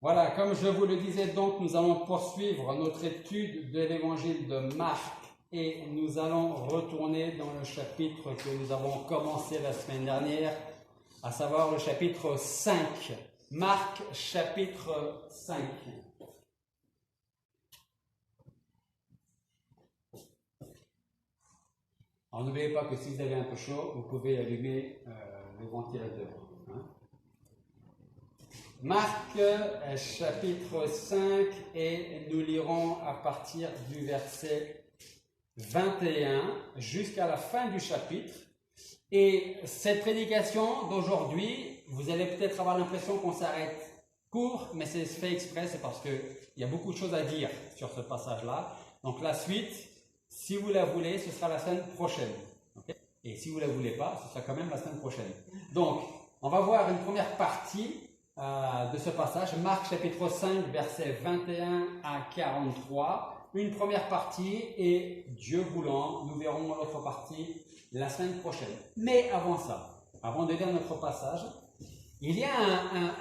Voilà, comme je vous le disais donc, nous allons poursuivre notre étude de l'évangile de Marc et nous allons retourner dans le chapitre que nous avons commencé la semaine dernière, à savoir le chapitre 5. Marc, chapitre 5. Alors n'oubliez pas que si vous avez un peu chaud, vous pouvez allumer le ventilateur. Hein. Marc, chapitre 5, et nous lirons à partir du verset 21 jusqu'à la fin du chapitre. Et cette prédication d'aujourd'hui, vous allez peut-être avoir l'impression qu'on s'arrête court, mais c'est fait exprès, c'est parce qu'il y a beaucoup de choses à dire sur ce passage-là. Donc la suite, si vous la voulez, ce sera la semaine prochaine. Okay? Et si vous ne la voulez pas, ce sera quand même la semaine prochaine. Donc, on va voir une première partie de ce passage, Marc chapitre 5, versets 21 à 43. Une première partie et, Dieu voulant, nous verrons l'autre partie la semaine prochaine. Mais avant ça, avant de lire notre passage, il y a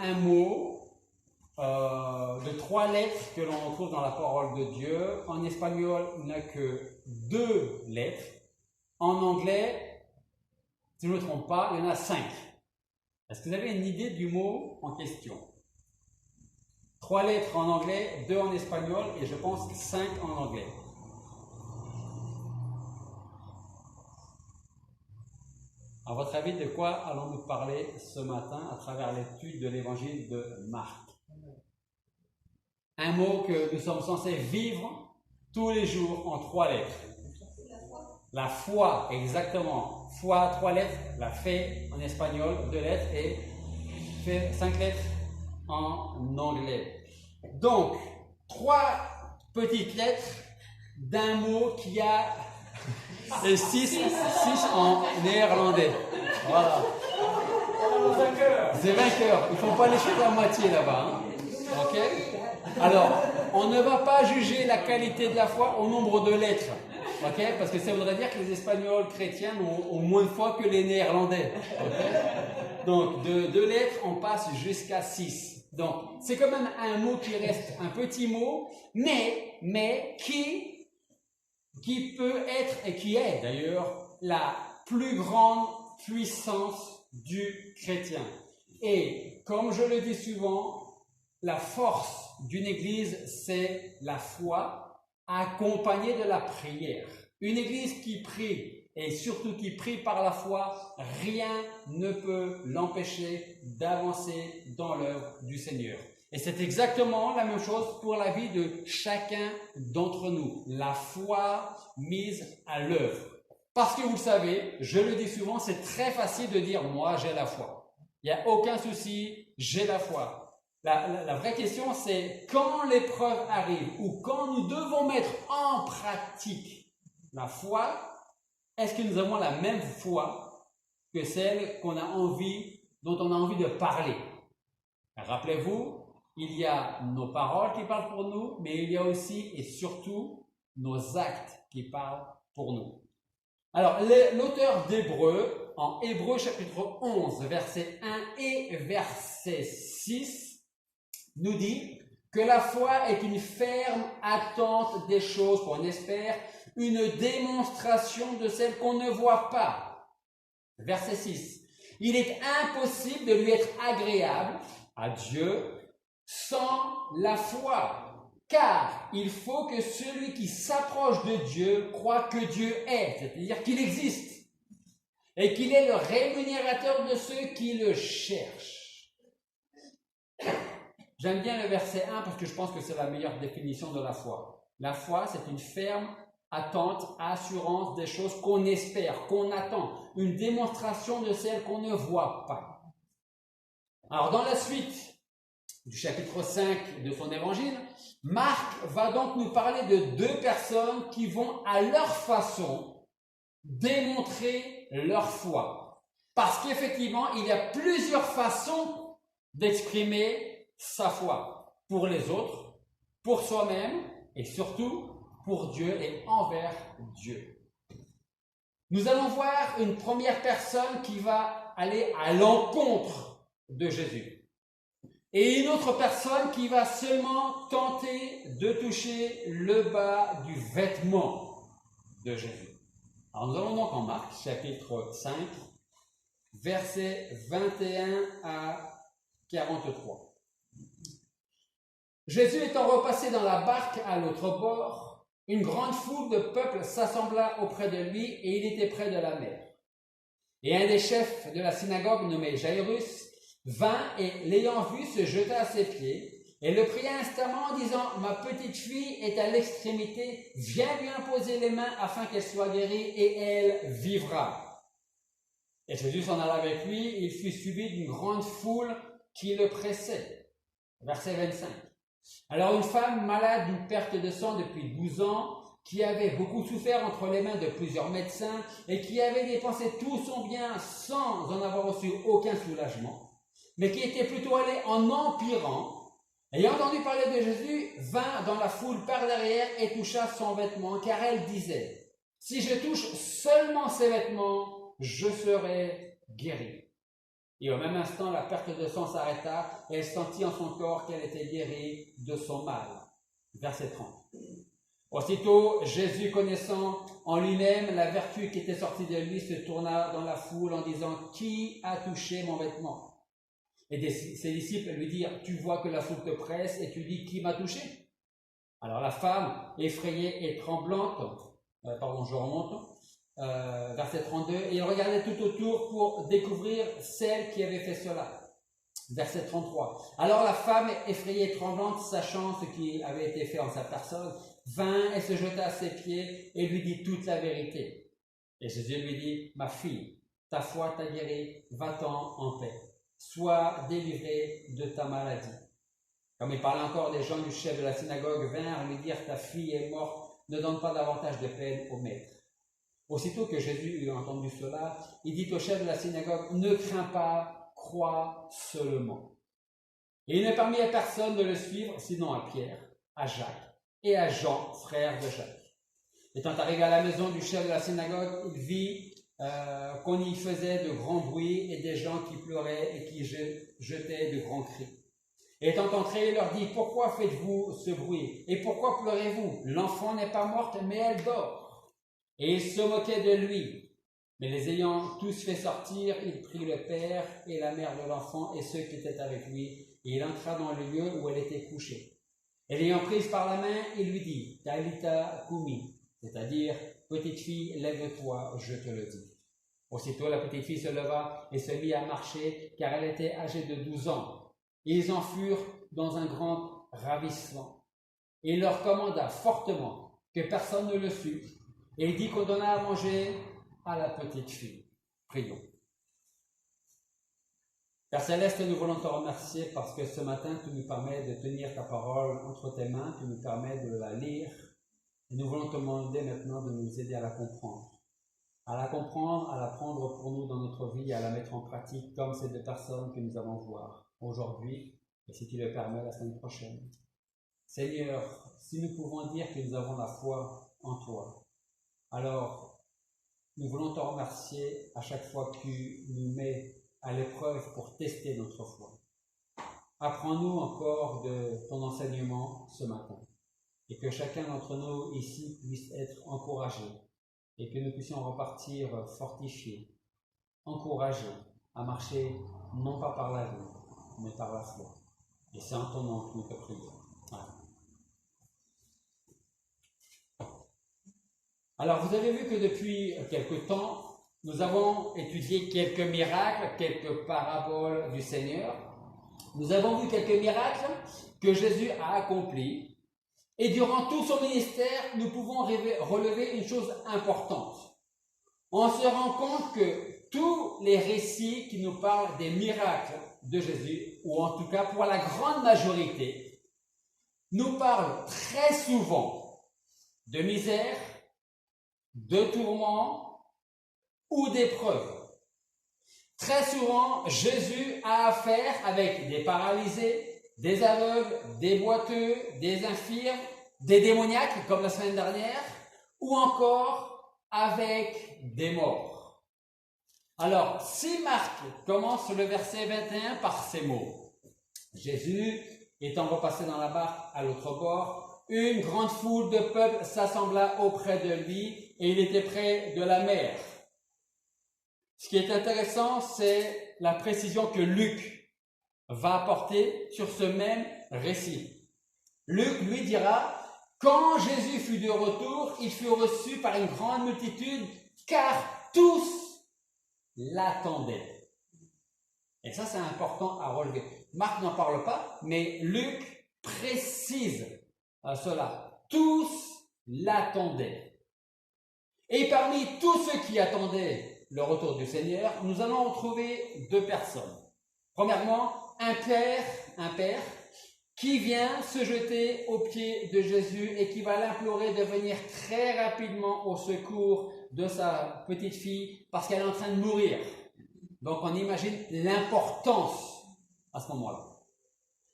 un mot de 3 lettres que l'on trouve dans la parole de Dieu. En espagnol, il n'y a que 2 lettres. En anglais, si je ne me trompe pas, il y en a 5. Est-ce que vous avez une idée du mot en question? 3 lettres en anglais, 2 en espagnol et je pense 5 en anglais. À votre avis, de quoi allons-nous parler ce matin à travers l'étude de l'évangile de Marc? Un mot que nous sommes censés vivre tous les jours en 3 lettres. La foi, exactement. Foi, 3 lettres. La fe en espagnol, 2 lettres. Et fe, 5 lettres en anglais. Donc, 3 petites lettres d'un mot qui a 6 en néerlandais. Voilà. C'est vainqueur. Il ne faut pas les jeter à moitié là-bas. Hein. Ok? Alors, on ne va pas juger la qualité de la foi au nombre de lettres. Okay? Parce que ça voudrait dire que les Espagnols chrétiens ont moins de foi que les Néerlandais. Okay? Donc, de 2 lettres, on passe jusqu'à 6. Donc, c'est quand même un mot qui reste un petit mot, mais qui peut être, et qui est d'ailleurs, la plus grande puissance du chrétien. Et, comme je le dis souvent, la force d'une église, c'est la foi, accompagné de la prière. Une église qui prie, et surtout qui prie par la foi, rien ne peut l'empêcher d'avancer dans l'œuvre du Seigneur. Et c'est exactement la même chose pour la vie de chacun d'entre nous. La foi mise à l'œuvre. Parce que vous le savez, je le dis souvent, c'est très facile de dire « moi j'ai la foi ». Il n'y a aucun souci, j'ai la foi. La vraie question, c'est quand l'épreuve arrive ou quand nous devons mettre en pratique la foi, est-ce que nous avons la même foi que celle dont on a envie de parler? Rappelez-vous, il y a nos paroles qui parlent pour nous, mais il y a aussi et surtout nos actes qui parlent pour nous. Alors, l'auteur d'Hébreux, en Hébreux chapitre 11, verset 1 et verset 6, nous dit que la foi est une ferme attente des choses qu'on espère, une démonstration de celles qu'on ne voit pas. Verset 6. Il est impossible de lui être agréable à Dieu sans la foi, car il faut que celui qui s'approche de Dieu croit que Dieu est, c'est-à-dire qu'il existe, et qu'il est le rémunérateur de ceux qui le cherchent. J'aime bien le verset 1 parce que je pense que c'est la meilleure définition de la foi. La foi, c'est une ferme attente, assurance des choses qu'on espère, qu'on attend. Une démonstration de celles qu'on ne voit pas. Alors, dans la suite du chapitre 5 de son évangile, Marc va donc nous parler de 2 personnes qui vont à leur façon démontrer leur foi. Parce qu'effectivement, il y a plusieurs façons d'exprimer sa foi pour les autres, pour soi-même et surtout pour Dieu et envers Dieu. Nous allons voir une première personne qui va aller à l'encontre de Jésus. et une autre personne qui va seulement tenter de toucher le bas du vêtement de Jésus. Alors nous allons donc en Marc, chapitre 5, versets 21 à 43. Jésus étant repassé dans la barque à l'autre bord, une grande foule de peuple s'assembla auprès de lui et il était près de la mer. Et un des chefs de la synagogue nommé Jairus vint et l'ayant vu se jeta à ses pieds et le pria instamment en disant « Ma petite fille est à l'extrémité, viens lui imposer les mains afin qu'elle soit guérie et elle vivra. » Et Jésus s'en alla avec lui, il fut suivi d'une grande foule qui le pressait. Verset 25. Alors une femme malade d'une perte de sang depuis 12 ans, qui avait beaucoup souffert entre les mains de plusieurs médecins et qui avait dépensé tout son bien sans en avoir reçu aucun soulagement, mais qui était plutôt allée en empirant, ayant entendu parler de Jésus, vint dans la foule par derrière et toucha son vêtement, car elle disait « Si je touche seulement ses vêtements, je serai guérie. » Et au même instant, la perte de sang s'arrêta et elle sentit en son corps qu'elle était guérie de son mal. Verset 30. Aussitôt, Jésus, connaissant en lui-même la vertu qui était sortie de lui, se tourna dans la foule en disant « Qui a touché mon vêtement ?» Et ses disciples lui dirent « Tu vois que la foule te presse et tu dis « Qui m'a touché ?» Alors la femme, effrayée et tremblante, je remonte, verset 32, et il regardait tout autour pour découvrir celle qui avait fait cela. Verset 33. Alors la femme, effrayée et tremblante, sachant ce qui avait été fait en sa personne, vint et se jeta à ses pieds et lui dit toute la vérité. Et Jésus lui dit, ma fille, ta foi t'a guérie, va-t'en en paix. Sois délivrée de ta maladie. Comme il parlait encore, des gens du chef de la synagogue vinrent lui dire, ta fille est morte, ne donne pas davantage de peine au maître. Aussitôt que Jésus eut entendu cela, il dit au chef de la synagogue, ne crains pas, crois seulement. Et il ne permit à personne de le suivre, sinon à Pierre, à Jacques et à Jean, frère de Jacques. Étant arrivé à la maison du chef de la synagogue, il vit qu'on y faisait de grands bruits et des gens qui pleuraient et qui jetaient de grands cris. Et étant entré, il leur dit, pourquoi faites-vous ce bruit? Et pourquoi pleurez-vous? L'enfant n'est pas morte, mais elle dort. Et ils se moquaient de lui. Mais les ayant tous fait sortir, il prit le père et la mère de l'enfant et ceux qui étaient avec lui, et il entra dans le lieu où elle était couchée. Et l'ayant prise par la main, il lui dit, Talita Kumi, c'est-à-dire, petite fille, lève-toi, je te le dis. Aussitôt, la petite fille se leva et se mit à marcher, car elle était âgée de 12 ans. Et ils en furent dans un grand ravissement. Et il leur commanda fortement que personne ne le sût, et il dit qu'on donna à manger à la petite fille. Prions. Père Céleste, nous voulons te remercier parce que ce matin, tu nous permets de tenir ta parole entre tes mains, tu nous permets de la lire, et nous voulons te demander maintenant de nous aider à la comprendre, à la prendre pour nous dans notre vie, à la mettre en pratique comme ces deux personnes que nous allons voir aujourd'hui, et si tu le permets, la semaine prochaine. Seigneur, si nous pouvons dire que nous avons la foi en toi, alors nous voulons te remercier à chaque fois que tu nous mets à l'épreuve pour tester notre foi. Apprends-nous encore de ton enseignement ce matin et que chacun d'entre nous ici puisse être encouragé et que nous puissions repartir fortifiés, encouragés à marcher non pas par la vue, mais par la foi. Et c'est en ton nom que nous te prions. Amen. Alors, vous avez vu que depuis quelque temps, nous avons étudié quelques miracles, quelques paraboles du Seigneur. Nous avons vu quelques miracles que Jésus a accomplis. Et durant tout son ministère, nous pouvons relever une chose importante. On se rend compte que tous les récits qui nous parlent des miracles de Jésus, ou en tout cas pour la grande majorité, nous parlent très souvent de misère, de tourments ou d'épreuves. Très souvent, Jésus a affaire avec des paralysés, des aveugles, des boiteux, des infirmes, des démoniaques, comme la semaine dernière, ou encore avec des morts. Alors, si Marc commence le verset 21 par ces mots, Jésus étant repassé dans la barque à l'autre bord, une grande foule de peuple s'assembla auprès de lui et il était près de la mer. Ce qui est intéressant, c'est la précision que Luc va apporter sur ce même récit. Luc lui dira, quand Jésus fut de retour, il fut reçu par une grande multitude, car tous l'attendaient. Et ça, c'est important à relever. Marc n'en parle pas, mais Luc précise cela. Tous l'attendaient. Et parmi tous ceux qui attendaient le retour du Seigneur, nous allons retrouver deux personnes. Premièrement, un père qui vient se jeter aux pieds de Jésus et qui va l'implorer de venir très rapidement au secours de sa petite fille parce qu'elle est en train de mourir. Donc on imagine l'importance à ce moment-là.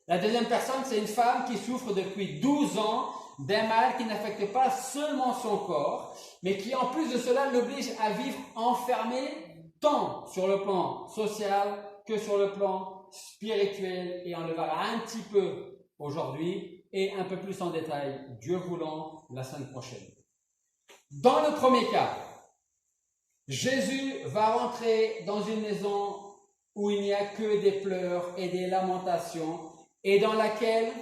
La deuxième personne, c'est une femme qui souffre depuis 12 ans d'un mal qui n'affecte pas seulement son corps, mais qui en plus de cela l'oblige à vivre enfermée tant sur le plan social que sur le plan spirituel. Et on le verra un petit peu aujourd'hui et un peu plus en détail, Dieu voulant, la semaine prochaine. Dans le premier cas, Jésus va rentrer dans une maison où il n'y a que des pleurs et des lamentations et dans laquelle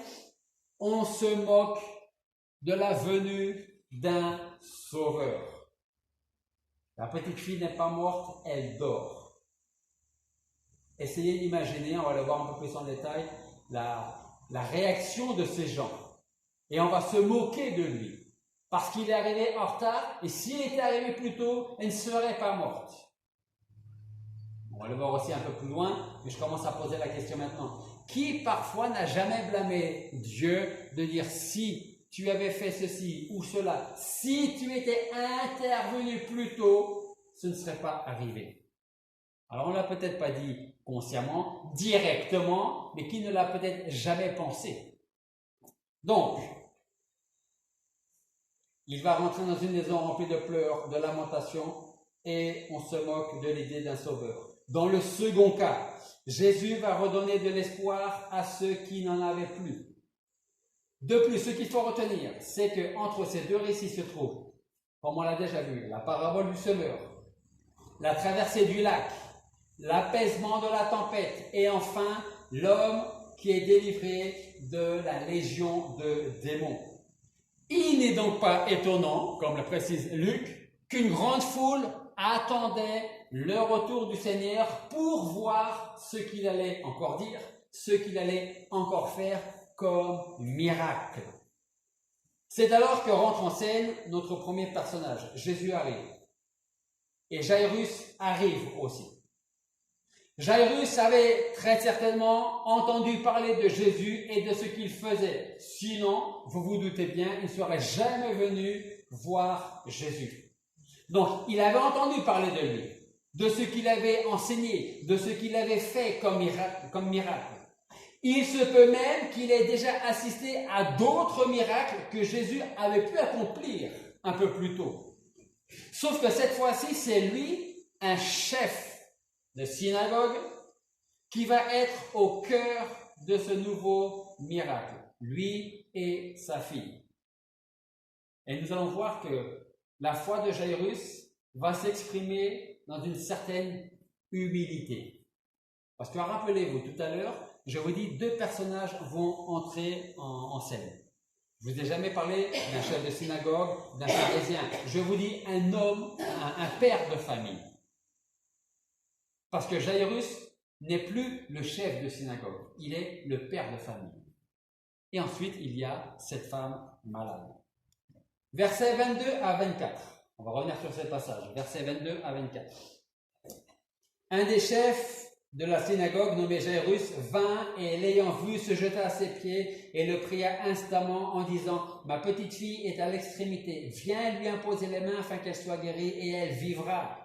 on se moque de la venue d'un sauveur. La petite fille n'est pas morte, elle dort. Essayez d'imaginer, on va le voir un peu plus en détail, la réaction de ces gens. Et on va se moquer de lui. Parce qu'il est arrivé en retard, et s'il était arrivé plus tôt, elle ne serait pas morte. On va le voir aussi un peu plus loin, mais je commence à poser la question maintenant. Qui parfois n'a jamais blâmé Dieu de dire si tu avais fait ceci ou cela, si tu étais intervenu plus tôt, ce ne serait pas arrivé. Alors on ne l'a peut-être pas dit consciemment, directement, mais qui ne l'a peut-être jamais pensé. Donc, il va rentrer dans une maison remplie de pleurs, de lamentations, et on se moque de l'idée d'un sauveur. Dans le second cas, Jésus va redonner de l'espoir à ceux qui n'en avaient plus. De plus, ce qu'il faut retenir, c'est qu'entre ces deux récits se trouve, comme on l'a déjà vu, la parabole du semeur, la traversée du lac, l'apaisement de la tempête, et enfin, l'homme qui est délivré de la légion de démons. Il n'est donc pas étonnant, comme le précise Luc, qu'une grande foule attendait le retour du Seigneur pour voir ce qu'il allait encore dire, ce qu'il allait encore faire comme miracle. C'est alors que rentre en scène notre premier personnage. Jésus arrive. Et Jairus arrive aussi. Jairus avait très certainement entendu parler de Jésus et de ce qu'il faisait. Sinon, vous vous doutez bien, il ne serait jamais venu voir Jésus. Donc, il avait entendu parler de lui, de ce qu'il avait enseigné, de ce qu'il avait fait comme miracle. Il se peut même qu'il ait déjà assisté à d'autres miracles que Jésus avait pu accomplir un peu plus tôt. Sauf que cette fois-ci, c'est lui, un chef de synagogue, qui va être au cœur de ce nouveau miracle, lui et sa fille. Et nous allons voir que la foi de Jairus va s'exprimer dans une certaine humilité. Parce que rappelez-vous, tout à l'heure, je vous dis, deux personnages vont entrer en scène. Je vous ai jamais parlé d'un chef de synagogue, d'un pharisien. Je vous dis un homme, un père de famille. Parce que Jairus n'est plus le chef de synagogue, il est le père de famille. Et ensuite, il y a cette femme malade. Versets 22 à 24. On va revenir sur ce passage. Versets 22 à 24. Un des chefs de la synagogue nommé Jairus vint et l'ayant vu se jeta à ses pieds et le pria instamment en disant « Ma petite fille est à l'extrémité, viens lui imposer les mains afin qu'elle soit guérie et elle vivra. »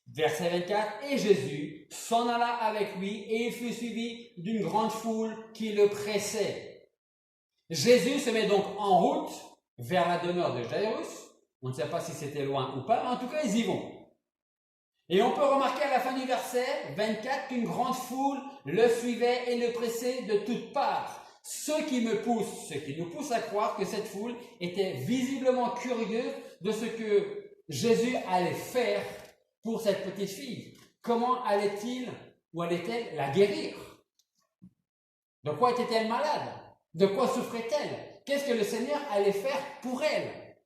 Verset 24, et Jésus s'en alla avec lui et il fut suivi d'une grande foule qui le pressait. Jésus se met donc en route vers la demeure de Jairus. On ne sait pas si c'était loin ou pas, en tout cas ils y vont. Et on peut remarquer à la fin du verset 24 qu'une grande foule le suivait et le pressait de toutes parts. Ce qui nous pousse à croire que cette foule était visiblement curieuse de ce que Jésus allait faire pour cette petite fille. Comment allait-il ou allait-elle la guérir? De quoi était-elle malade? De quoi souffrait-elle? Qu'est-ce que le Seigneur allait faire pour elle?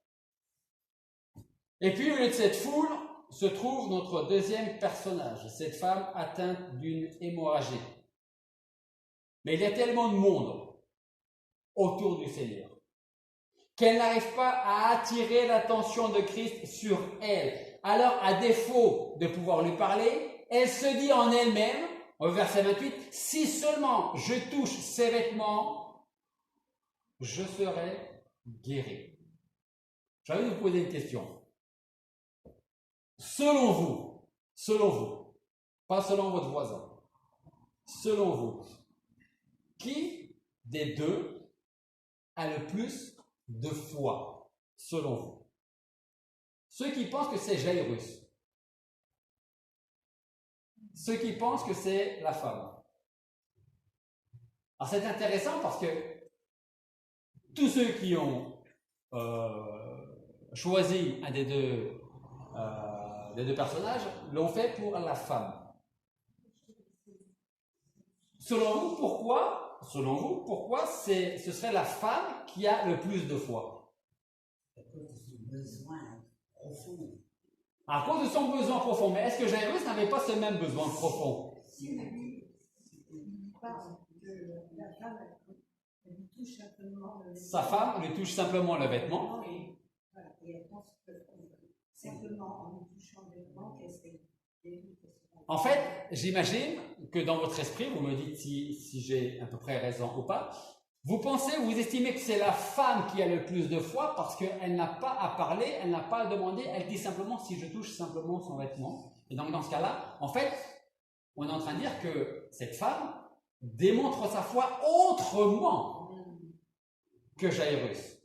Et puis au milieu de cette foule se trouve notre deuxième personnage, cette femme atteinte d'une hémorragie. Mais il y a tellement de monde autour du Seigneur qu'elle n'arrive pas à attirer l'attention de Christ sur elle. Alors, à défaut de pouvoir lui parler, elle se dit en elle-même, au verset 28, « Si seulement je touche ses vêtements, je serai guéri. » J'ai envie de vous poser une question. Selon vous, pas selon votre voisin, selon vous, qui des deux a le plus de foi, selon vous? Ceux qui pensent que c'est Jairus. Ceux qui pensent que c'est la femme. Alors c'est intéressant parce que tous ceux qui ont choisi un des deux personnages l'ont fait pour la femme. Selon vous, pourquoi ce serait la femme qui a le plus de foi? À cause de son besoin profond. À cause de son besoin profond. Mais est-ce que Jairus n'avait pas ce même besoin profond? Sa femme lui touche simplement le vêtement. Et elle pense que simplement en lui touchant le vêtement, qu'elle s'est guérie. En fait, j'imagine que dans votre esprit, vous me dites si j'ai à peu près raison ou pas, vous estimez que c'est la femme qui a le plus de foi parce qu'elle n'a pas à parler, elle n'a pas à demander, elle dit simplement si je touche simplement son vêtement. Et donc dans ce cas-là, en fait, on est en train de dire que cette femme démontre sa foi autrement que Jairus.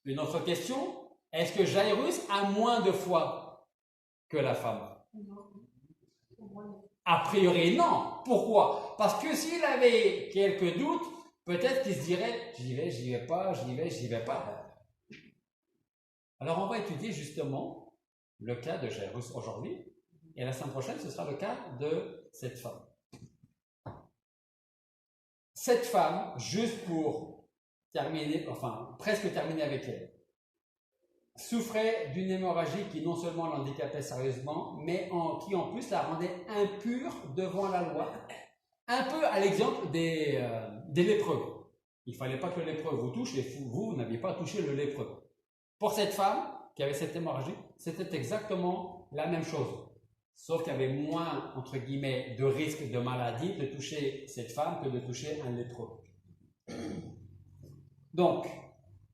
Une autre question, est-ce que Jairus a moins de foi que la femme? A priori, non. Pourquoi? Parce que s'il avait quelques doutes, peut-être qu'il se dirait j'y vais pas. Alors, on va étudier justement le cas de Jairus aujourd'hui, et la semaine prochaine, ce sera le cas de cette femme. Cette femme, juste pour terminer, enfin, presque terminer avec elle, souffrait d'une hémorragie qui non seulement l'handicapait sérieusement, mais qui en plus la rendait impure devant la loi. Un peu à l'exemple des lépreux. Il ne fallait pas que le lépreux vous touche et vous n'aviez pas touché le lépreux. Pour cette femme qui avait cette hémorragie, c'était exactement la même chose. Sauf qu'il y avait moins, entre guillemets, de risque de maladie de toucher cette femme que de toucher un lépreux. Donc,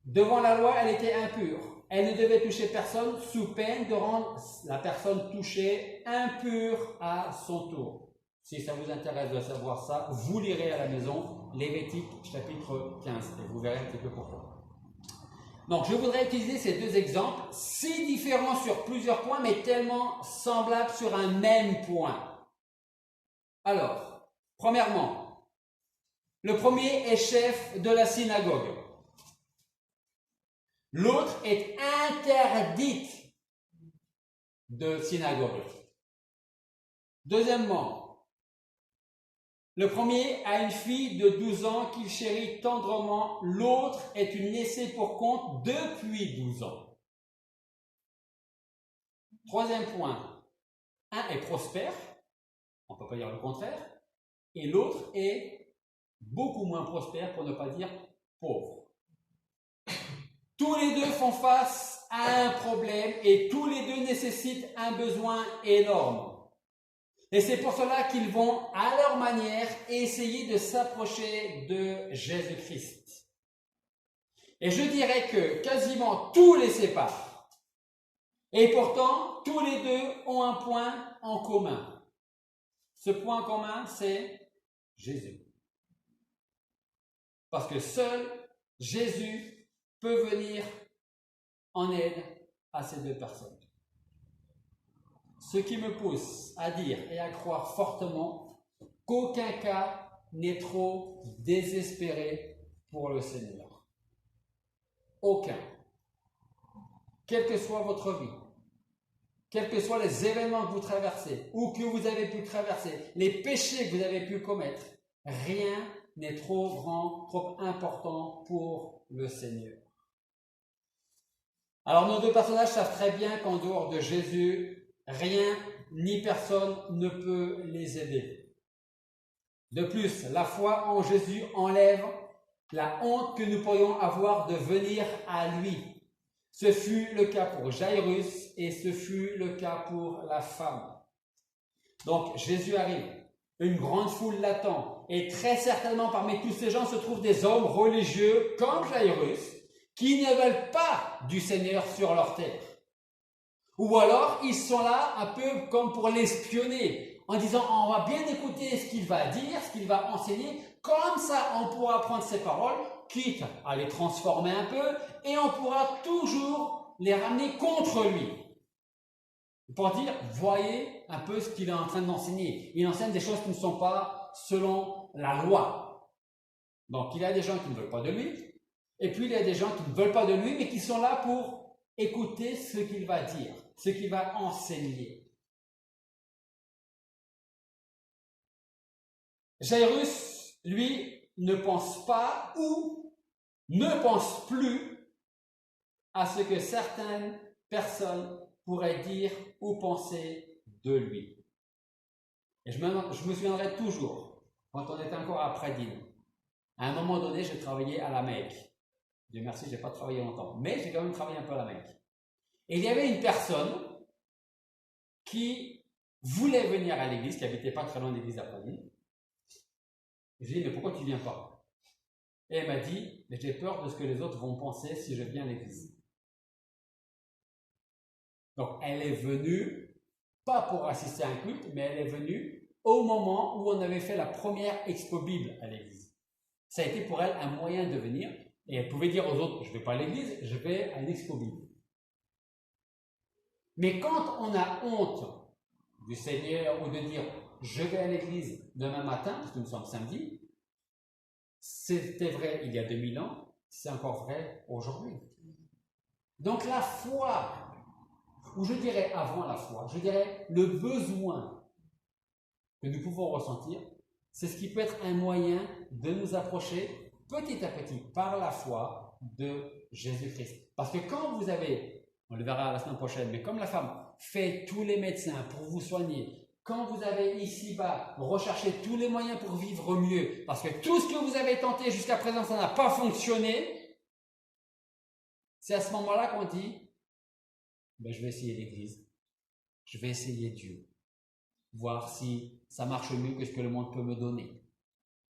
devant la loi, elle était impure. Elle ne devait toucher personne sous peine de rendre la personne touchée impure à son tour. Si ça vous intéresse de savoir ça, vous lirez à la maison Lévitique chapitre 15 et vous verrez un petit peu pourquoi. Donc je voudrais utiliser ces deux exemples, si différents sur plusieurs points, mais tellement semblables sur un même point. Alors, premièrement, le premier est chef de la synagogue. L'autre est interdite de synagogue. Deuxièmement, le premier a une fille de 12 ans qu'il chérit tendrement. L'autre est une laissée pour compte depuis 12 ans. Troisième point, un est prospère, on ne peut pas dire le contraire, et l'autre est beaucoup moins prospère, pour ne pas dire pauvre. Tous les deux font face à un problème et tous les deux nécessitent un besoin énorme. Et c'est pour cela qu'ils vont, à leur manière, essayer de s'approcher de Jésus-Christ. Et je dirais que quasiment tout les sépare. Et pourtant, tous les deux ont un point en commun. Ce point commun, c'est Jésus. Parce que seul Jésus peut venir en aide à ces deux personnes. Ce qui me pousse à dire et à croire fortement qu'aucun cas n'est trop désespéré pour le Seigneur. Aucun. Quelle que soit votre vie, quels que soient les événements que vous traversez ou que vous avez pu traverser, les péchés que vous avez pu commettre, rien n'est trop grand, trop important pour le Seigneur. Alors nos deux personnages savent très bien qu'en dehors de Jésus, rien ni personne ne peut les aider. De plus, la foi en Jésus enlève la honte que nous pourrions avoir de venir à lui. Ce fut le cas pour Jairus et ce fut le cas pour la femme. Donc Jésus arrive, une grande foule l'attend et très certainement parmi tous ces gens se trouvent des hommes religieux comme Jairus qui ne veulent pas du Seigneur sur leur terre. Ou alors ils sont là un peu comme pour l'espionner en disant on va bien écouter ce qu'il va dire, ce qu'il va enseigner, comme ça on pourra prendre ses paroles, quitte à les transformer un peu, et on pourra toujours les ramener contre lui. Pour dire, voyez un peu ce qu'il est en train d'enseigner. Il enseigne des choses qui ne sont pas selon la loi. Donc il y a des gens qui ne veulent pas de lui, et puis il y a des gens qui ne veulent pas de lui, mais qui sont là pour écouter ce qu'il va dire, ce qu'il va enseigner. Jairus, lui, ne pense pas ou ne pense plus à ce que certaines personnes pourraient dire ou penser de lui. Et je me souviendrai toujours, quand on était encore à Pradine, à un moment donné, j'ai travaillé à la Mecque. Dieu merci, je n'ai pas travaillé longtemps, mais j'ai quand même travaillé un peu à la Mecque. Et il y avait une personne qui voulait venir à l'église, qui habitait pas très loin de l'église à Pradine. Je lui ai dit, mais pourquoi tu ne viens pas? Et elle m'a dit, mais j'ai peur de ce que les autres vont penser si je viens à l'église. Donc, elle est venue, pas pour assister à un culte, mais elle est venue au moment où on avait fait la première expo Bible à l'église. Ça a été pour elle un moyen de venir, et elle pouvait dire aux autres, je ne vais pas à l'église, je vais à l'expo Bible. Mais quand on a honte du Seigneur ou de dire, je vais à l'église demain matin, parce que nous sommes samedi, c'était vrai il y a 2000 ans, c'est encore vrai aujourd'hui. Donc la foi, ou je dirais avant la foi, je dirais le besoin que nous pouvons ressentir, c'est ce qui peut être un moyen de nous approcher petit à petit par la foi de Jésus-Christ. Parce que quand vous avez, on le verra la semaine prochaine, mais comme la femme fait tous les médecins pour vous soigner, quand vous avez ici-bas recherché tous les moyens pour vivre mieux, parce que tout ce que vous avez tenté jusqu'à présent, ça n'a pas fonctionné, c'est à ce moment-là qu'on dit, ben, je vais essayer l'Église, je vais essayer Dieu, voir si ça marche mieux que ce que le monde peut me donner.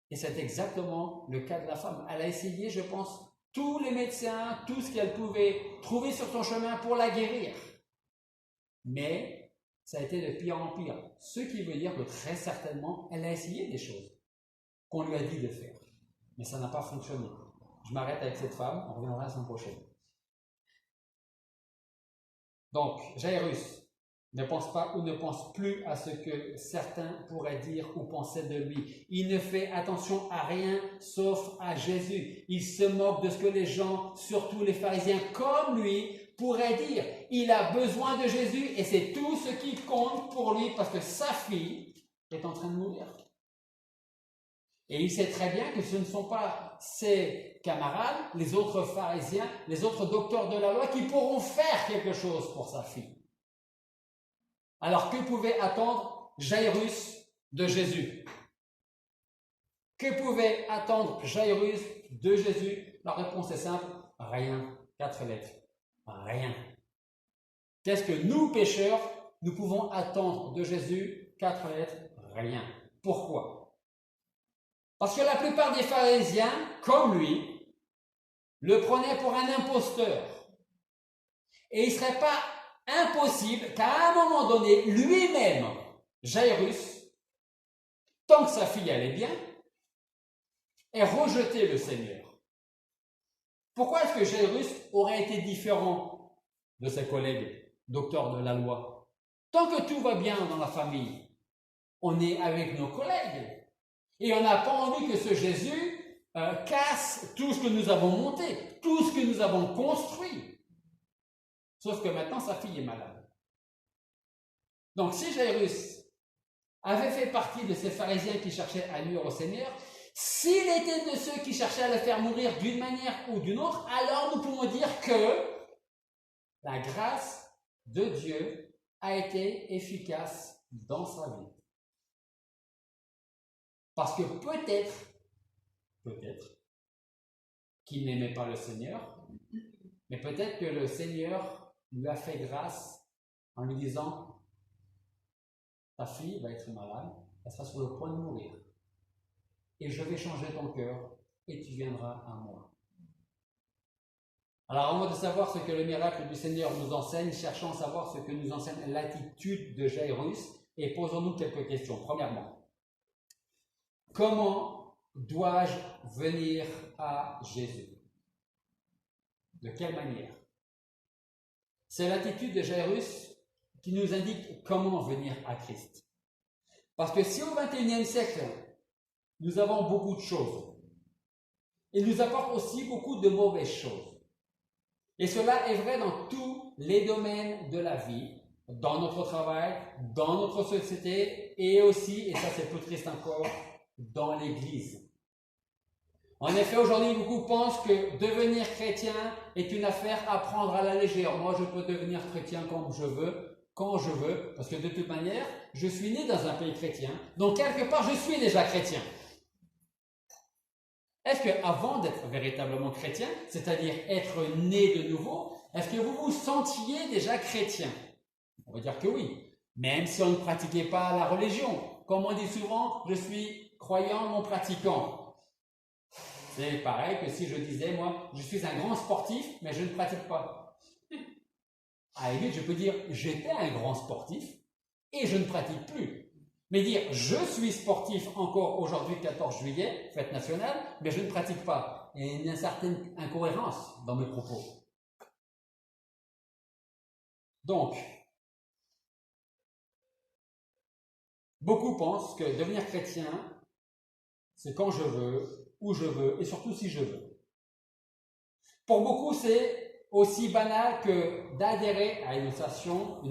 Et c'est exactement le cas de la femme. Elle a essayé, je pense, tous les médecins, tout ce qu'elle pouvait trouver sur son chemin pour la guérir. Mais ça a été de pire en pire. Ce qui veut dire que très certainement, elle a essayé des choses qu'on lui a dit de faire. Mais ça n'a pas fonctionné. Je m'arrête avec cette femme, on reviendra la semaine prochaine. Donc, Jairus ne pense pas ou ne pense plus à ce que certains pourraient dire ou penser de lui. Il ne fait attention à rien sauf à Jésus. Il se moque de ce que les gens, surtout les pharisiens comme lui, pourraient dire. Il a besoin de Jésus et c'est tout ce qui compte pour lui parce que sa fille est en train de mourir. Et il sait très bien que ce ne sont pas ses camarades, les autres pharisiens, les autres docteurs de la loi qui pourront faire quelque chose pour sa fille. Alors, que pouvait attendre Jairus de Jésus? Que pouvait attendre Jairus de Jésus? La réponse est simple, rien. 4 lettres. Rien. Qu'est-ce que nous, pécheurs, nous pouvons attendre de Jésus? 4 lettres, rien. Pourquoi? Parce que la plupart des pharisiens, comme lui, le prenaient pour un imposteur. Et il ne serait pas impossible qu'à un moment donné, lui-même, Jairus, tant que sa fille allait bien, ait rejeté le Seigneur. Pourquoi est-ce que Jairus aurait été différent de ses collègues, docteurs de la loi? Tant que tout va bien dans la famille, on est avec nos collègues. Et on n'a pas envie que ce Jésus casse tout ce que nous avons monté, tout ce que nous avons construit. Sauf que maintenant, sa fille est malade. Donc, si Jairus avait fait partie de ces pharisiens qui cherchaient à nuire au Seigneur, s'il était de ceux qui cherchaient à le faire mourir d'une manière ou d'une autre, alors nous pouvons dire que la grâce de Dieu a été efficace dans sa vie. Parce que peut-être qu'il n'aimait pas le Seigneur, mais peut-être que le Seigneur lui a fait grâce en lui disant « Ta fille va être malade, elle sera sur le point de mourir. Et je vais changer ton cœur et tu viendras à moi. » Alors, avant de savoir ce que le miracle du Seigneur nous enseigne, cherchons à savoir ce que nous enseigne l'attitude de Jairus et posons-nous quelques questions. Premièrement, comment dois-je venir à Jésus? De quelle manière? C'est l'attitude de Jairus qui nous indique comment venir à Christ. Parce que si au XXIe siècle, nous avons beaucoup de choses, il nous apporte aussi beaucoup de mauvaises choses. Et cela est vrai dans tous les domaines de la vie, dans notre travail, dans notre société et aussi, et ça c'est plus triste encore, dans l'Église. En effet, aujourd'hui, beaucoup pensent que devenir chrétien est une affaire à prendre à la légère. Moi, je peux devenir chrétien comme je veux, quand je veux, parce que de toute manière, je suis né dans un pays chrétien, donc quelque part, je suis déjà chrétien. Est-ce qu'avant d'être véritablement chrétien, c'est-à-dire être né de nouveau, est-ce que vous vous sentiez déjà chrétien? On va dire que oui, même si on ne pratiquait pas la religion. Comme on dit souvent, je suis croyant non pratiquant. C'est pareil que si je disais, moi, je suis un grand sportif, mais je ne pratique pas. À la limite, je peux dire, j'étais un grand sportif et je ne pratique plus. Mais dire, je suis sportif encore aujourd'hui, 14 juillet, fête nationale, mais je ne pratique pas. Et il y a une certaine incohérence dans mes propos. Donc, beaucoup pensent que devenir chrétien, c'est quand je veux, où je veux, et surtout si je veux. Pour beaucoup, c'est aussi banal que d'adhérer à une association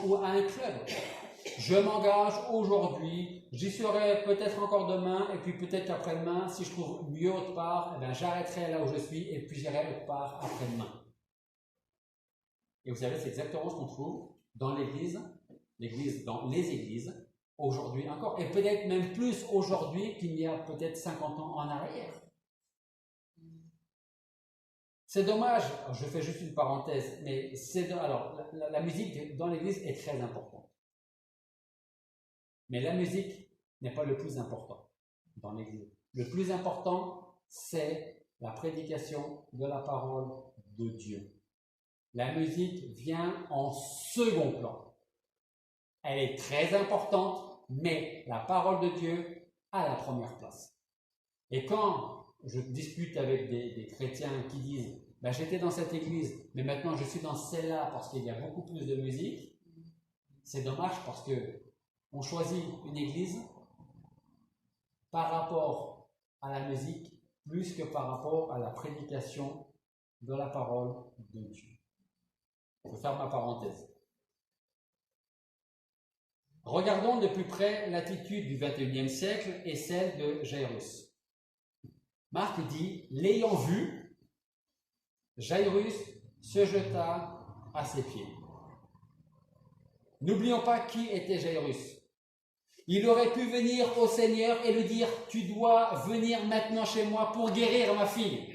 ou à un club. Je m'engage aujourd'hui, j'y serai peut-être encore demain, et puis peut-être qu'après-demain, si je trouve mieux autre part, eh bien, j'arrêterai là où je suis, et puis j'irai autre part après-demain. Et vous savez, c'est exactement ce qu'on trouve dans l'Église, dans les églises, aujourd'hui encore, et peut-être même plus aujourd'hui qu'il y a peut-être 50 ans en arrière. C'est dommage, je fais juste une parenthèse, mais la musique dans l'Église est très importante. Mais la musique n'est pas le plus important dans l'Église. Le plus important, c'est la prédication de la parole de Dieu. La musique vient en second plan. Elle est très importante, mais la parole de Dieu a la première place. Et quand je discute avec des chrétiens qui disent « j'étais dans cette église, mais maintenant je suis dans celle-là parce qu'il y a beaucoup plus de musique », c'est dommage parce que on choisit une église par rapport à la musique plus que par rapport à la prédication de la parole de Dieu. Je ferme ma parenthèse. Regardons de plus près l'attitude du XXIe siècle et celle de Jairus. Marc dit, l'ayant vu, Jairus se jeta à ses pieds. N'oublions pas qui était Jairus. Il aurait pu venir au Seigneur et lui dire, tu dois venir maintenant chez moi pour guérir ma fille.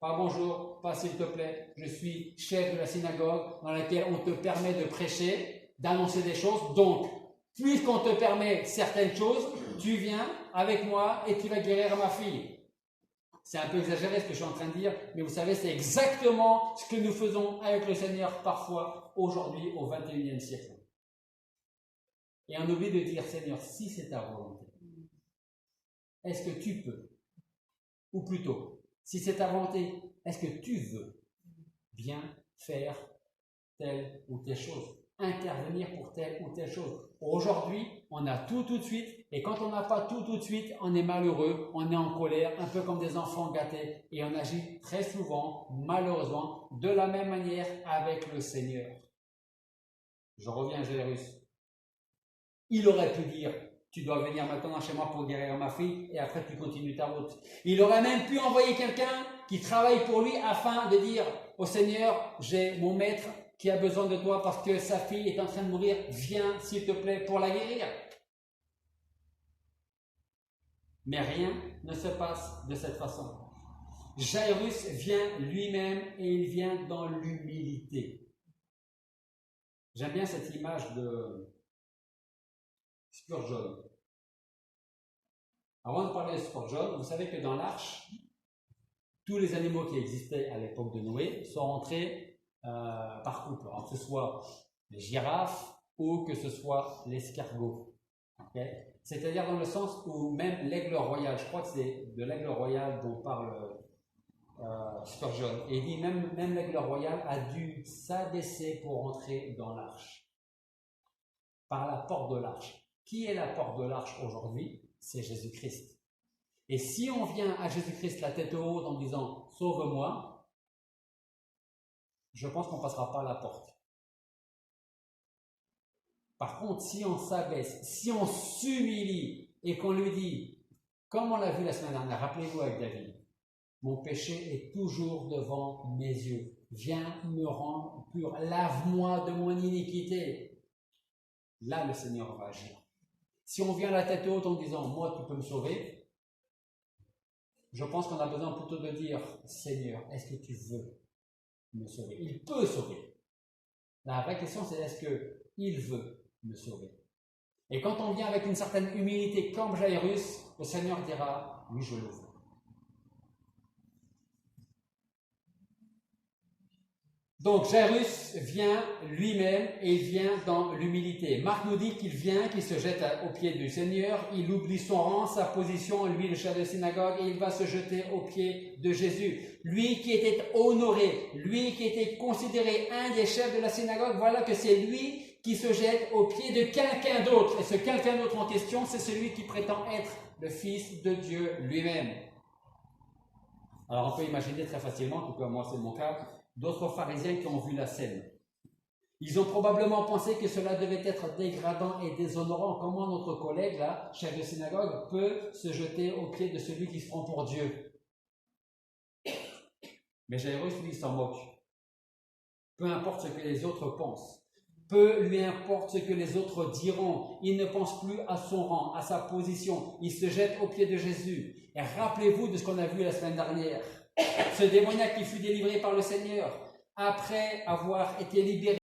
Pas bonjour, pas s'il te plaît, je suis chef de la synagogue dans laquelle on te permet de prêcher, d'annoncer des choses. Donc, puisqu'on te permet certaines choses, tu viens avec moi et tu vas guérir ma fille. C'est un peu exagéré ce que je suis en train de dire, mais vous savez, c'est exactement ce que nous faisons avec le Seigneur parfois aujourd'hui au XXIe siècle. Et on oublie de dire, Seigneur, si c'est ta volonté, est-ce que tu peux? Ou plutôt, si c'est ta volonté, est-ce que tu veux bien faire telle ou telle chose? intervenir pour telle ou telle chose. Aujourd'hui, on a tout de suite, et quand on n'a pas tout de suite, on est malheureux, on est en colère, un peu comme des enfants gâtés, et on agit très souvent, malheureusement, de la même manière avec le Seigneur. Je reviens à Jairus. Il aurait pu dire, tu dois venir maintenant chez moi pour guérir ma fille, et après tu continues ta route. Il aurait même pu envoyer quelqu'un qui travaille pour lui afin de dire au Seigneur, j'ai mon maître qui a besoin de toi parce que sa fille est en train de mourir, viens s'il te plaît pour la guérir. Mais rien ne se passe de cette façon. Jairus vient lui-même et il vient dans l'humilité. J'aime bien cette image de Spurgeon. Avant de parler de Spurgeon, vous savez que dans l'arche, tous les animaux qui existaient à l'époque de Noé sont entrés par couple, alors que ce soit les girafes ou que ce soit l'escargot. Okay? C'est-à-dire dans le sens où même l'aigle royal, je crois que c'est de l'aigle royal dont parle Spurgeon, et il dit même l'aigle royal a dû s'abaisser pour entrer dans l'arche, par la porte de l'arche. Qui est la porte de l'arche aujourd'hui? C'est Jésus-Christ. Et si on vient à Jésus-Christ la tête haute en disant « Sauve-moi », je pense qu'on ne passera pas à la porte. Par contre, si on s'abaisse, si on s'humilie et qu'on lui dit, comme on l'a vu la semaine dernière, rappelez-vous avec David, mon péché est toujours devant mes yeux. Viens me rendre pur, lave-moi de mon iniquité. Là, le Seigneur va agir. Si on vient la tête haute en disant, moi, tu peux me sauver, je pense qu'on a besoin plutôt de dire, Seigneur, est-ce que tu veux me sauver? Il peut sauver. La vraie question, c'est est-ce qu'il veut me sauver? Et quand on vient avec une certaine humilité comme Jairus, le Seigneur dira, oui, je le veux. Donc Jairus vient lui-même et il vient dans l'humilité. Marc nous dit qu'il vient, qu'il se jette aux pieds du Seigneur, il oublie son rang, sa position, lui le chef de synagogue, et il va se jeter aux pieds de Jésus. Lui qui était honoré, lui qui était considéré un des chefs de la synagogue, voilà que c'est lui qui se jette aux pieds de quelqu'un d'autre. Et ce quelqu'un d'autre en question, c'est celui qui prétend être le Fils de Dieu lui-même. Alors on peut imaginer très facilement, en tout cas moi c'est mon cas, d'autres pharisiens qui ont vu la scène. Ils ont probablement pensé que cela devait être dégradant et déshonorant. Comment notre collègue, là, chef de synagogue, peut se jeter aux pieds de celui qui se prend pour Dieu? Mais Jairus, lui, s'en moque. Peu importe ce que les autres pensent. Peu lui importe ce que les autres diront. Il ne pense plus à son rang, à sa position. Il se jette aux pieds de Jésus. Et rappelez-vous de ce qu'on a vu la semaine dernière. Ce démoniaque qui fut délivré par le Seigneur, après avoir été libéré